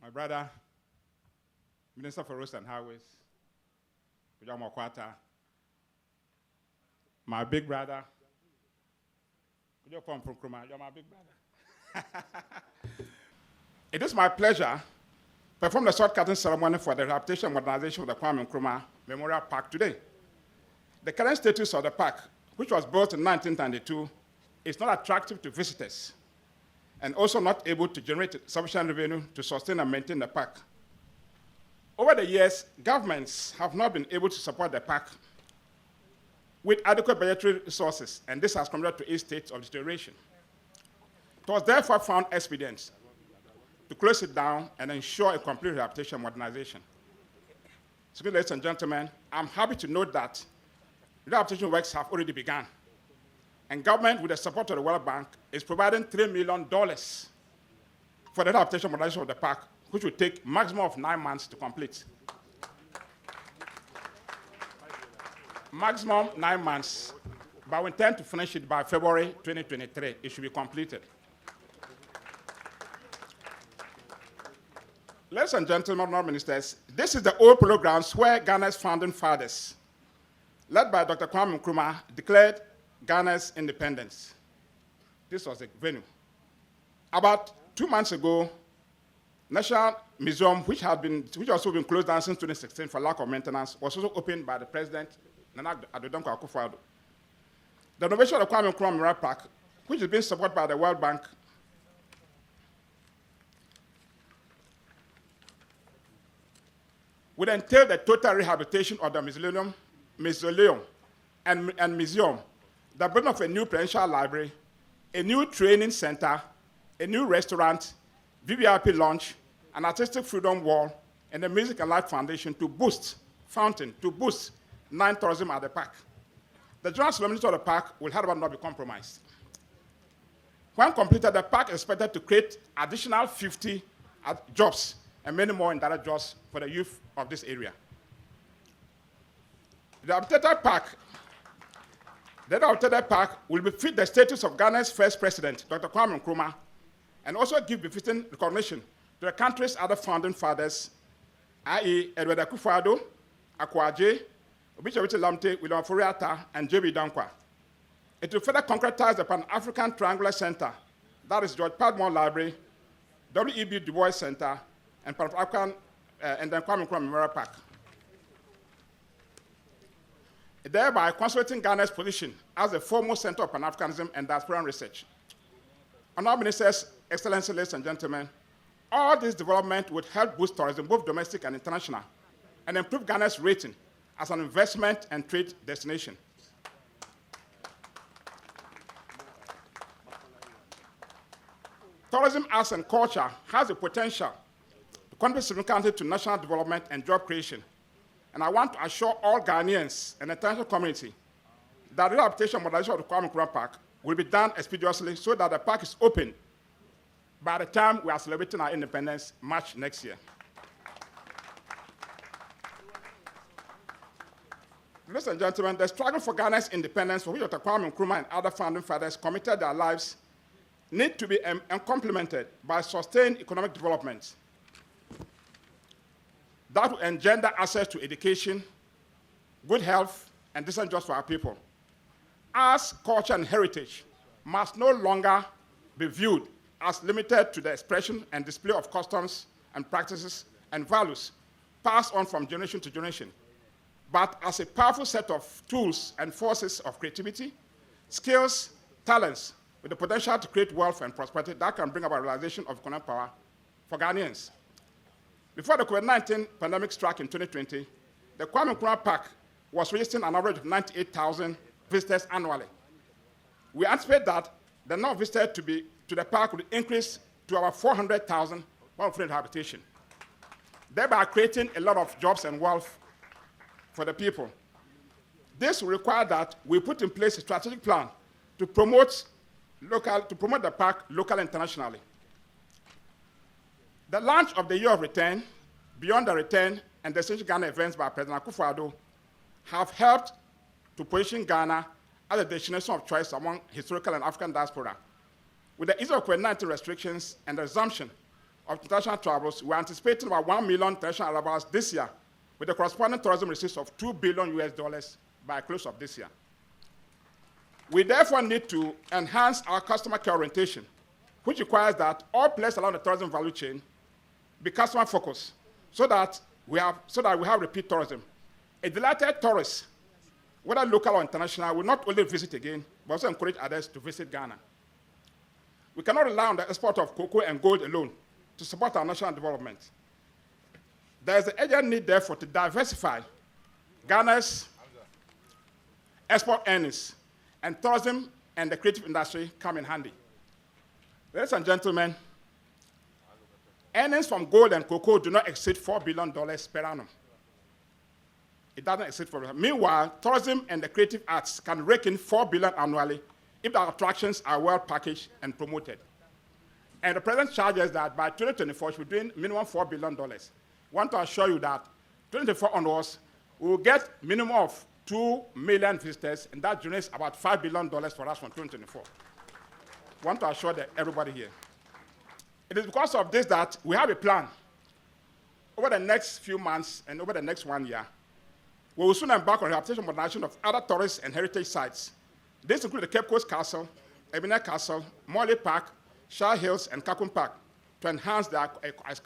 my brother, Minister for Roads and Highways, my big brother, from Nkrumah, you're my big brother. It is my pleasure to perform the sword cutting ceremony for the rehabilitation and modernization of the Kwame Nkrumah Memorial Park today. The current status of the park, which was built in 1992, is not attractive to visitors and also not able to generate sufficient revenue to sustain and maintain the park. Over the years, governments have not been able to support the park with adequate budgetary resources, and this has contributed to a state of deterioration. It was therefore found expedient to close it down and ensure a complete rehabilitation and modernization. So, ladies and gentlemen, I'm happy to note that rehabilitation works have already begun, and government, with the support of the World Bank, is providing $3 million for the rehabilitation and modernization of the park, which will take maximum of 9 months to complete. Maximum 9 months, but we intend to finish it by February 2023. It should be completed. Ladies and gentlemen, honourable ministers, this is the old polo grounds where Ghana's founding fathers, led by Dr. Kwame Nkrumah, declared Ghana's independence. This was the venue. About 2 months ago, National Museum, which also been closed down since 2016 for lack of maintenance, was also opened by the President, Nana Addo Akufo-Addo. The renovation of the Kwame Nkrumah Memorial Park, which is being supported by the World Bank, would entail the total rehabilitation of the Mausoleum and museum, the building of a new presidential library, a new training center, a new restaurant, VVIP lounge, an artistic freedom wall, and a music and light foundation to boost tourism at the park. The general solemnity of the park will, however, not be compromised. When completed, the park is expected to create additional 50 jobs and many more indirect jobs for the youth of this area. The rehabilitated park will befit the status of Ghana's first president, Dr. Kwame Nkrumah, and also give befitting recognition to the country's other founding fathers, i.e. Edward Akufo-Addo, Akwaje, Obichewiti Lamte, William Furiata, and J.B. Dankwa. It will further concretize the Pan-African Triangular Center, that is George Padmore Library, W.E.B. Du Bois Center, and Pan-African and then Kwame Nkrumah Memorial Park, thereby consolidating Ghana's position as the foremost center of Pan-Africanism and diasporan research. Honourable Ministers, Excellencies, ladies and gentlemen, all this development would help boost tourism, both domestic and international, and improve Ghana's rating as an investment and trade destination. Tourism, arts, and culture has the potential to contribute significantly to national development and job creation. And I want to assure all Ghanaians and the international community that the rehabilitation and modernization of the Kwame Nkrumah Park will be done expeditiously so that the park is open by the time we are celebrating our independence, March next year. Ladies and gentlemen, the struggle for Ghana's independence, for which Dr. Kwame Nkrumah and other founding fathers committed their lives, need to be complemented by sustained economic development that will engender access to education, good health, and decent jobs for our people. Arts, culture, and heritage must no longer be viewed as limited to the expression and display of customs and practices and values passed on from generation to generation, but as a powerful set of tools and forces of creativity, skills, talents, with the potential to create wealth and prosperity that can bring about realization of economic power for Ghanaians. Before the COVID-19 pandemic struck in 2020, the Kwame Nkrumah Park was registering an average of 98,000 visitors annually. We anticipate that the number of visitors to the park will increase to about 400,000 for rehabilitation, thereby creating a lot of jobs and wealth for the people. This will require that we put in place a strategic plan to promote the park locally and internationally. The launch of the Year of Return, Beyond the Return, and the Destination Ghana events by President Akufo-Addo have helped to position Ghana as a destination of choice among historical and African diaspora. With the ease of COVID-19 restrictions and the resumption of international travels, we're anticipating about 1 million international arrivals this year, with the corresponding tourism receipts of $2 billion US by close of this year. We therefore need to enhance our customer care orientation, which requires that all players along the tourism value chain be customer focused, so that we have repeat tourism. A delighted tourist, whether local or international, will not only visit again, but also encourage others to visit Ghana. We cannot rely on the export of cocoa and gold alone to support our national development. There is an urgent need, therefore, to diversify Ghana's export earnings, and tourism and the creative industry come in handy. Ladies and gentlemen, earnings from gold and cocoa do not exceed $4 billion per annum. It doesn't exceed $4 billion. Meanwhile, tourism and the creative arts can rake in $4 billion annually if the attractions are well packaged and promoted. And the president charges that by 2024, we're doing minimum $4 billion. I want to assure you that 2024 onwards, we will get minimum of 2 million visitors, and that generates about $5 billion for us from 2024. I want to assure everybody here. It is because of this that we have a plan. Over the next few months and over the next 1 year, we will soon embark on rehabilitation and modernization of other tourist and heritage sites. This includes the Cape Coast Castle, Ebenezer Castle, Morley Park, Shire Hills, and Kakum Park to enhance their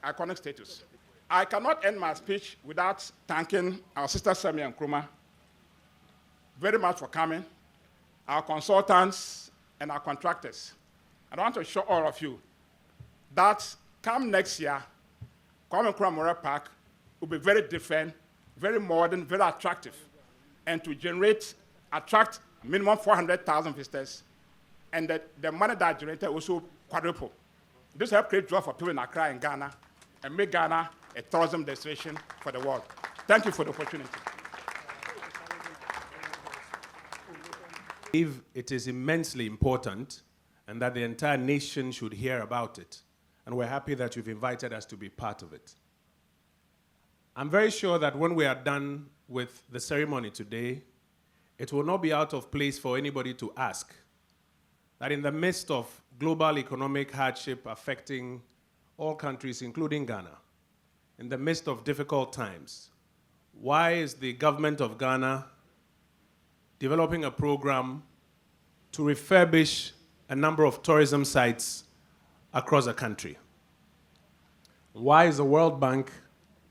iconic status. I cannot end my speech without thanking our sister Semi and Nkrumah very much for coming, our consultants, and our contractors. And I want to assure all of you that come next year, Kwame Nkrumah Park will be very different, very modern, very attractive, and to attract minimum 400,000 visitors, and the money that generated also quadruple. This helps create jobs for people in Accra and Ghana, and make Ghana a tourism destination for the world. Thank you for the opportunity. It is immensely important and that the entire nation should hear about it. And we're happy that you've invited us to be part of it. I'm very sure that when we are done with the ceremony today, it will not be out of place for anybody to ask that in the midst of global economic hardship affecting all countries, including Ghana, in the midst of difficult times, why is the government of Ghana developing a program to refurbish a number of tourism sites across the country? Why is the World Bank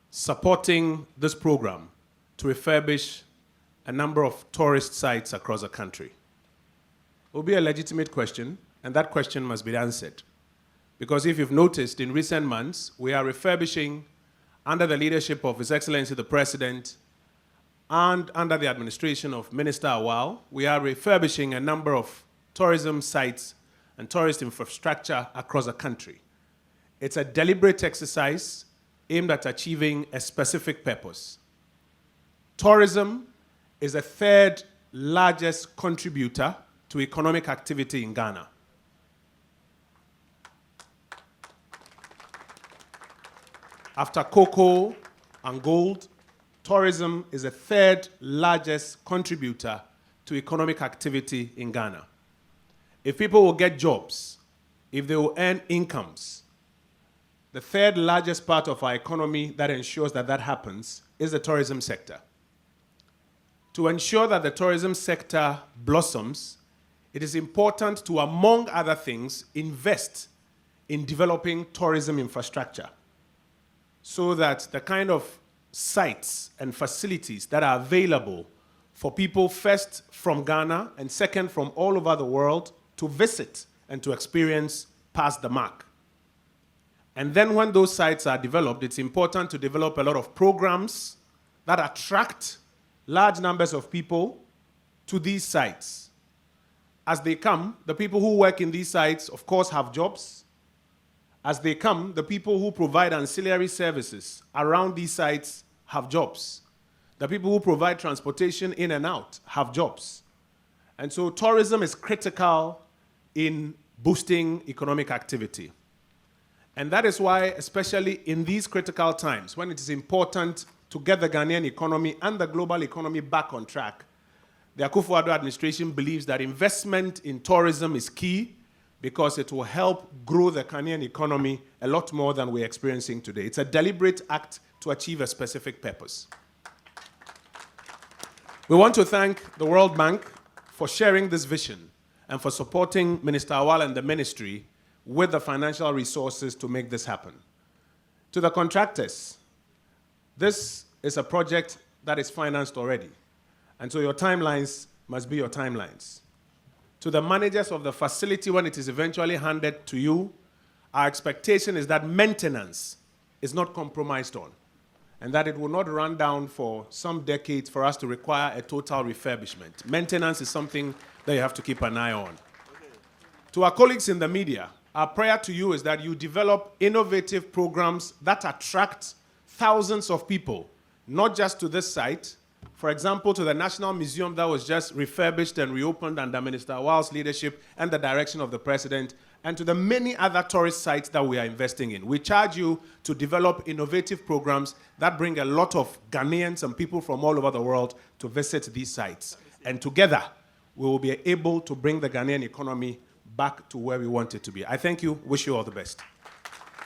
supporting this program to refurbish a number of tourist sites across the country? It will be a legitimate question, and that question must be answered. Because if you've noticed, in recent months, we are refurbishing, under the leadership of His Excellency the President, and under the administration of Minister Awal, we are refurbishing a number of tourism sites and tourist infrastructure across the country. It's a deliberate exercise aimed at achieving a specific purpose. Tourism is the third largest contributor to economic activity in Ghana. After cocoa and gold, tourism is the third largest contributor to economic activity in Ghana. If people will get jobs, if they will earn incomes, the third largest part of our economy that ensures that that happens is the tourism sector. To ensure that the tourism sector blossoms, it is important to, among other things, invest in developing tourism infrastructure so that the kind of sites and facilities that are available for people, first from Ghana and second from all over the world, to visit and to experience pass the mark. And then when those sites are developed, it's important to develop a lot of programs that attract large numbers of people to these sites. As they come, the people who work in these sites, of course, have jobs. As they come, the people who provide ancillary services around these sites have jobs. The people who provide transportation in and out have jobs. And so tourism is critical in boosting economic activity. And that is why, especially in these critical times, when it is important to get the Ghanaian economy and the global economy back on track, the Akufo-Addo administration believes that investment in tourism is key because it will help grow the Ghanaian economy a lot more than we're experiencing today. It's a deliberate act to achieve a specific purpose. We want to thank the World Bank for sharing this vision and for supporting Minister Awal and the ministry with the financial resources to make this happen. To the contractors, this is a project that is financed already, and so your timelines must be your timelines. To the managers of the facility, when it is eventually handed to you, our expectation is that maintenance is not compromised on, and that it will not run down for some decades for us to require a total refurbishment. Maintenance is something that you have to keep an eye on. To our colleagues in the media, our prayer to you is that you develop innovative programs that attract thousands of people, not just to this site. For example, to the National Museum that was just refurbished and reopened under Minister Awal's leadership and the direction of the President, and to the many other tourist sites that we are investing in. We charge you to develop innovative programs that bring a lot of Ghanaians and people from all over the world to visit these sites. And together, we will be able to bring the Ghanaian economy back to where we want it to be. I thank you. Wish you all the best.